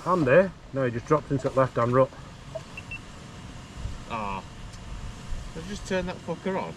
Handy. No, he just dropped into the left-hand rut. Ah. I've just turned that fucker on.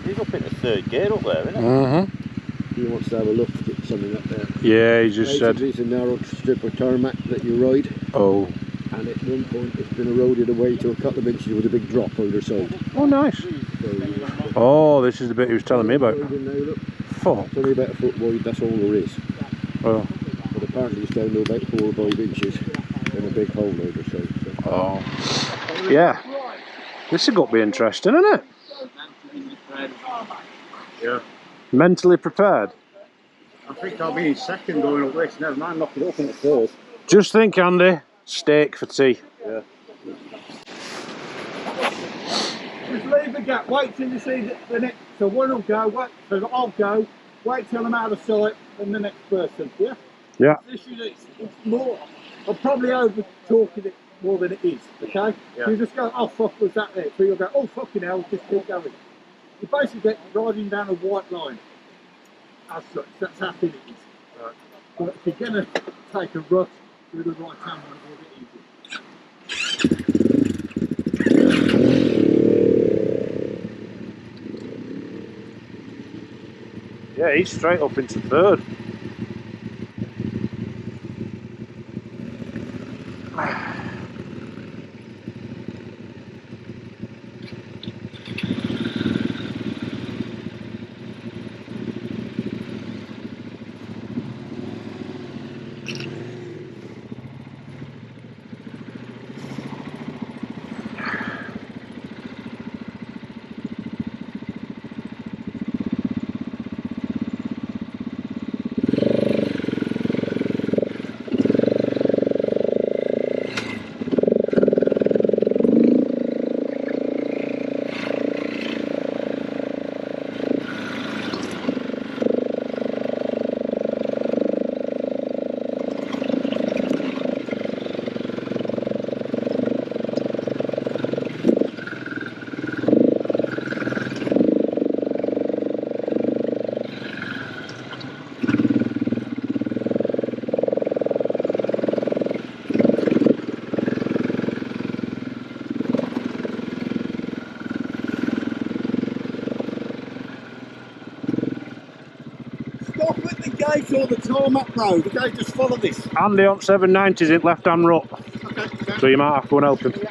He's up in the third gear up there, isn't he? Mm-hmm. He wants to have a look at something up there. Yeah, he just said... It's a narrow strip of tarmac that you ride. Oh. And at one point it's been eroded away to a couple of inches with a big drop either side. Oh, nice. So, oh, this is the bit he was telling me about. Fuck. It's only about a foot wide, that's all there is. Oh. But apparently it's down to about 4 or 5 inches in a big hole either side. So. Oh. Yeah. This has got to be interesting, isn't it? Yeah. Mentally prepared. I think I'll be in second going up this, never mind knock it up in the first. Just think, Andy, steak for tea. Yeah. Just leave the gap, wait till you see the next, so one will go, wait, so I'll go, wait till I'm out of sight and the next person, yeah? Yeah. This is, it's more, I'm probably over talking it more than it is, okay? Yeah. You just go, oh fuck, was that there? So you'll go, oh fucking hell, just keep going. You basically get riding down a white line, as such, that's how thin it is. Right. But if you're going to take a rut through the right hand one, it'll be easy. Yeah, he's straight up into third. Stop at the gate or the tarmac road, okay? Just follow this. Andy on 790s in left-hand rut. Okay. So you might have to go and help him. Yeah.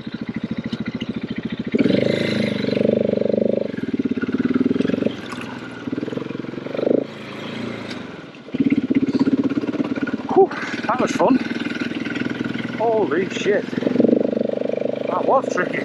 Whew, that was fun. Holy shit. That was tricky.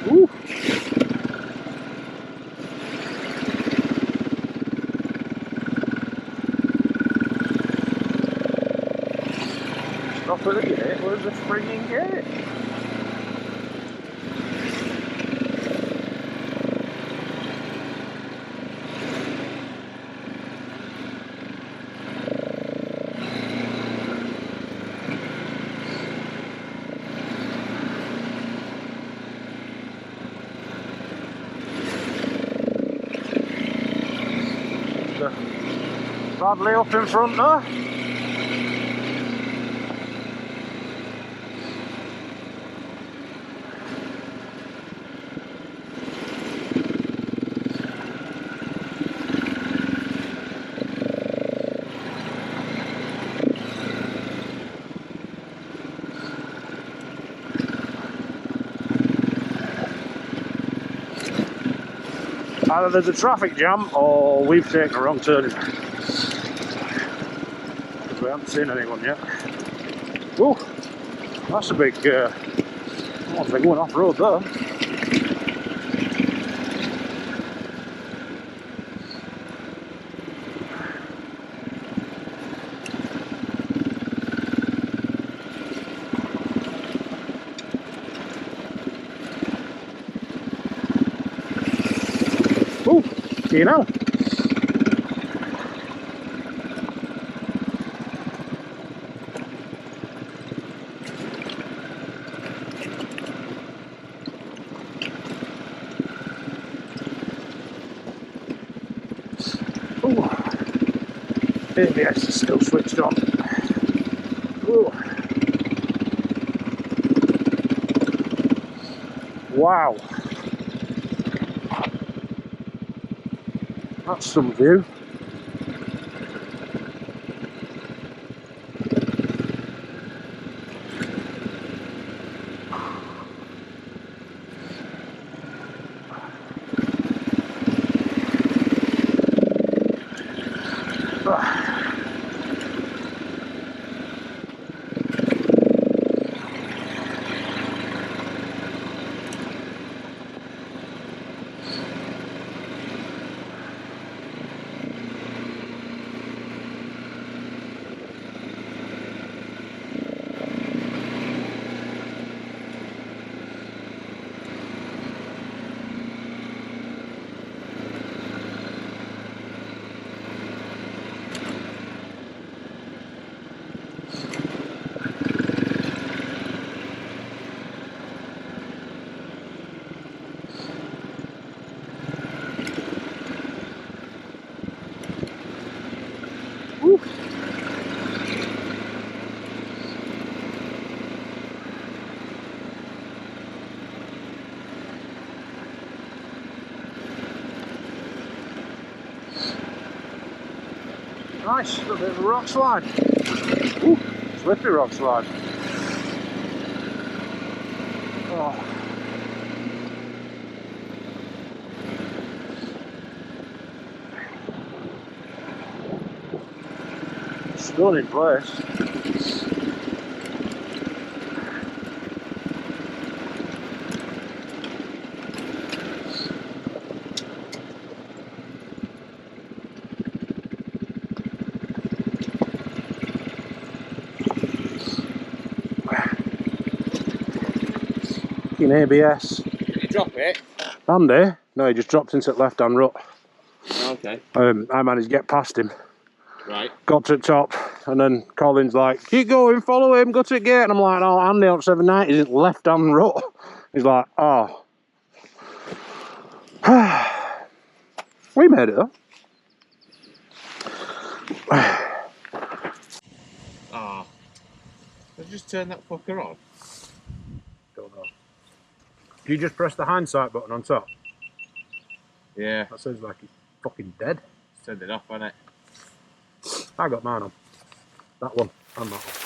Woo. Stop at the gate, where's the frigging gate? Bradley up in front there. Either there's a traffic jam or we've taken a wrong turn. Because we haven't seen anyone yet. Oh, that's a big one thing going off road there. You know. Ooh. ABS is still switched on. Ooh. Wow. That's some view. Woo. Nice, a little bit of a rock slide. Ooh, slippery rock slide. Oh. Stunning place. In ABS. Did you drop it? Andy? No, he just dropped into the left hand rut. Okay. I managed to get past him. Right. Got to the top, and then Colin's like, keep going, follow him, go to the gate. And I'm like, oh, Andy on 790 is in left hand rut. He's like, oh. We made it though. Ah. Let's just turn that fucker on. Don't know. Do you just press the hindsight button on top? Yeah. That sounds like he's fucking dead. Turned it off, hasn't it? I got mine on. That one and that one.